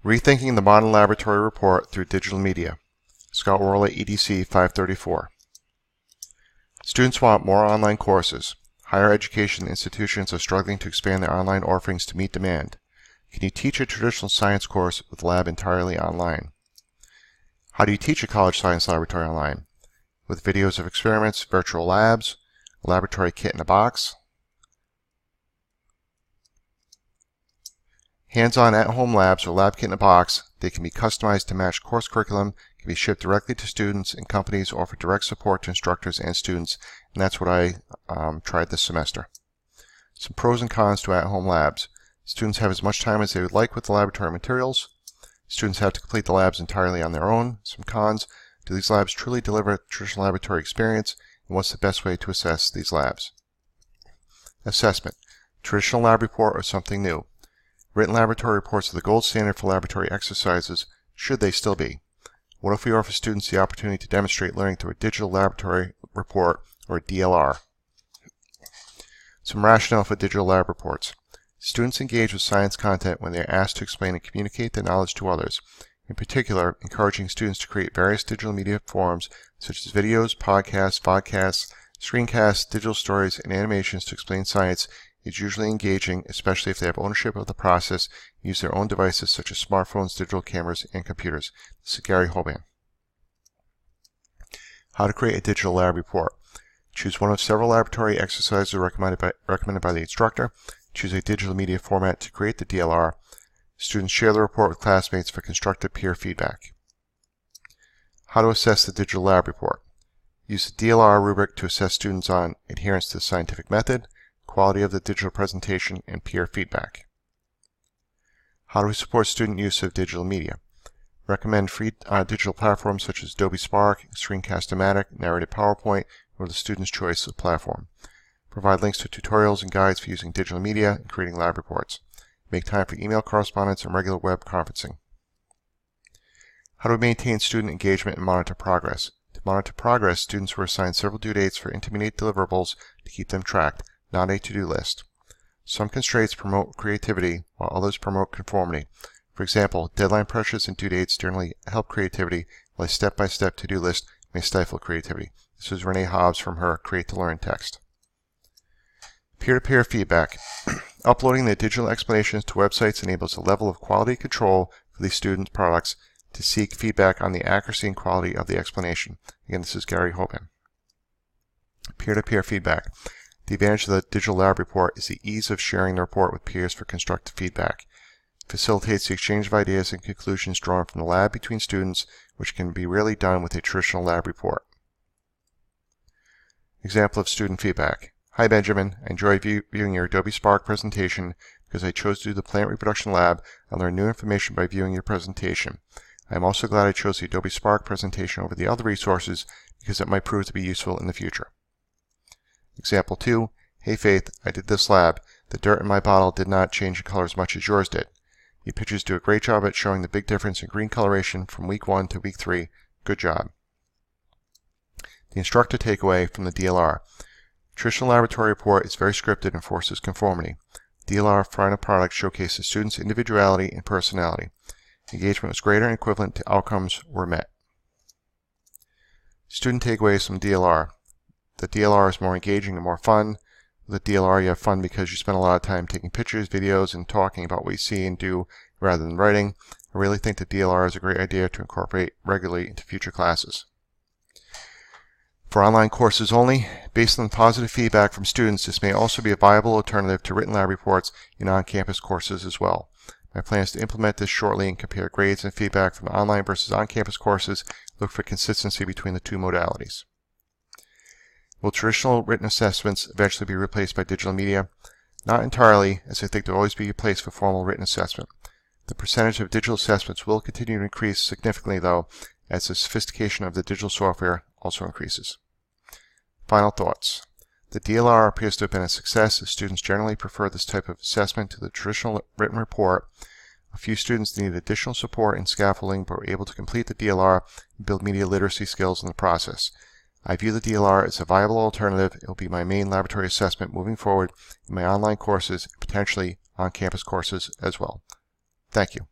Rethinking the Modern Laboratory Report Through Digital Media. Scott Worley, EDC 534. Students want more online courses. Higher education institutions are struggling to expand their online offerings to meet demand. Can you teach a traditional science course with a lab entirely online? How do you teach a college science laboratory online? With videos of experiments, virtual labs, a laboratory kit in a box, hands-on at-home labs or lab kit in a box. They can be customized to match course curriculum, can be shipped directly to students, and companies offer direct support to instructors and students, and that's what I tried this semester. Some pros and cons to at-home labs. Students have as much time as they would like with the laboratory materials. Students have to complete the labs entirely on their own. Some cons. Do these labs truly deliver a traditional laboratory experience, and what's the best way to assess these labs? Assessment. Traditional lab report or something new. Written laboratory reports are the gold standard for laboratory exercises. Should they still be? What if we offer students the opportunity to demonstrate learning through a digital laboratory report, or a DLR? Some rationale for digital lab reports. Students engage with science content when they are asked to explain and communicate their knowledge to others. In particular, encouraging students to create various digital media forms such as videos, podcasts, vodcasts, screencasts, digital stories, and animations to explain science is usually engaging, especially if they have ownership of the process and use their own devices such as smartphones, digital cameras, and computers. This is Gary Hoban. How to create a digital lab report. Choose one of several laboratory exercises recommended by the instructor. Choose a digital media format to create the DLR. Students share the report with classmates for constructive peer feedback. How to assess the digital lab report. Use the DLR rubric to assess students on adherence to the scientific method, quality of the digital presentation, and peer feedback. How do we support student use of digital media? Recommend free digital platforms such as Adobe Spark, Screencast-O-Matic, Narrative PowerPoint, or the student's choice of platform. Provide links to tutorials and guides for using digital media and creating lab reports. Make time for email correspondence and regular web conferencing. How do we maintain student engagement and monitor progress? To monitor progress, students were assigned several due dates for intermediate deliverables to keep them tracked, not a to-do list. Some constraints promote creativity, while others promote conformity. For example, deadline pressures and due dates generally help creativity, while a step-by-step to-do list may stifle creativity. This is Renee Hobbs from her Create to Learn text. Peer-to-peer feedback. Uploading the digital explanations to websites enables a level of quality control for the student products to seek feedback on the accuracy and quality of the explanation. Again, this is Gary Hoban. Peer-to-peer feedback. The advantage of the digital lab report is the ease of sharing the report with peers for constructive feedback. It facilitates the exchange of ideas and conclusions drawn from the lab between students, which can be rarely done with a traditional lab report. Example of student feedback. Hi Benjamin, I enjoyed viewing your Adobe Spark presentation because I chose to do the plant reproduction lab and learn new information by viewing your presentation. I am also glad I chose the Adobe Spark presentation over the other resources because it might prove to be useful in the future. Example 2. Hey Faith, I did this lab. The dirt in my bottle did not change in color as much as yours did. Your pictures do a great job at showing the big difference in green coloration from week 1 to week 3. Good job. The instructor takeaway from the DLR. Traditional laboratory report is very scripted and forces conformity. DLR final product showcases students' individuality and personality. Engagement was greater and equivalent to outcomes were met. Student takeaways from DLR. The DLR is more engaging and more fun. With the DLR you have fun because you spend a lot of time taking pictures, videos, and talking about what you see and do rather than writing. I really think the DLR is a great idea to incorporate regularly into future classes. For online courses only, based on positive feedback from students, this may also be a viable alternative to written lab reports in on-campus courses as well. My plan is to implement this shortly and compare grades and feedback from online versus on-campus courses, look for consistency between the two modalities. Will traditional written assessments eventually be replaced by digital media? Not entirely, as I think there will always be a place for formal written assessment. The percentage of digital assessments will continue to increase significantly, though, as the sophistication of the digital software also increases. Final thoughts. The DLR appears to have been a success as students generally prefer this type of assessment to the traditional written report. A few students needed additional support and scaffolding but were able to complete the DLR and build media literacy skills in the process. I view the DLR as a viable alternative. It will be my main laboratory assessment moving forward in my online courses and potentially on-campus courses as well. Thank you.